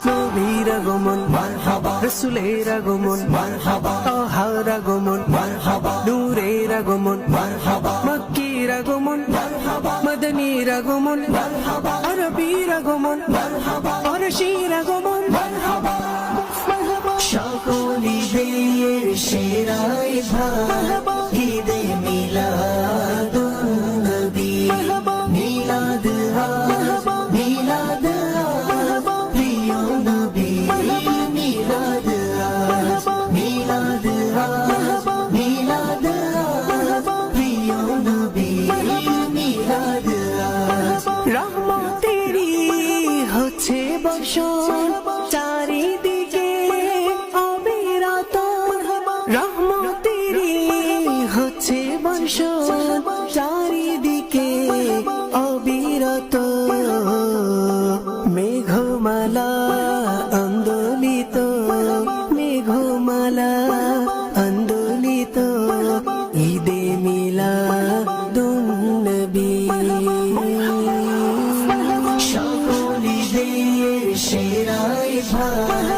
নবীর আগমন মারহাবা, রাসূলের আগমন মারহাবা, তাহার আগমন মারহাবা, নূরের আগমন মারহাবা, মক্কির আগমন মারহাবা, মদনীর আগমন মারহাবা, আরবীর আগমন মারহাবা, ফারসির আগমন মারহাবা। সকল ঈদের সেরাই ভাই ঈদে মিলাদুন নবী, মিলাদ আজ মিলাদ আজ প্রিয় নবী, মিলাদ আজ মিলাদ আজ মিলাদ আজ প্রিয় নবী, মিলাদ আজ। রহমতেরই হচ্ছে বর্ষণ চারিদিকে অবিরত, রহমতেরই হচ্ছে বর্ষণ চারিদিকে অবিরত। মেঘমালা আন্দোলিত, মেঘমালা আন্দোলিত, ঈদে মিলাদুন নবী। সকল ঈদের সেরাই ভাই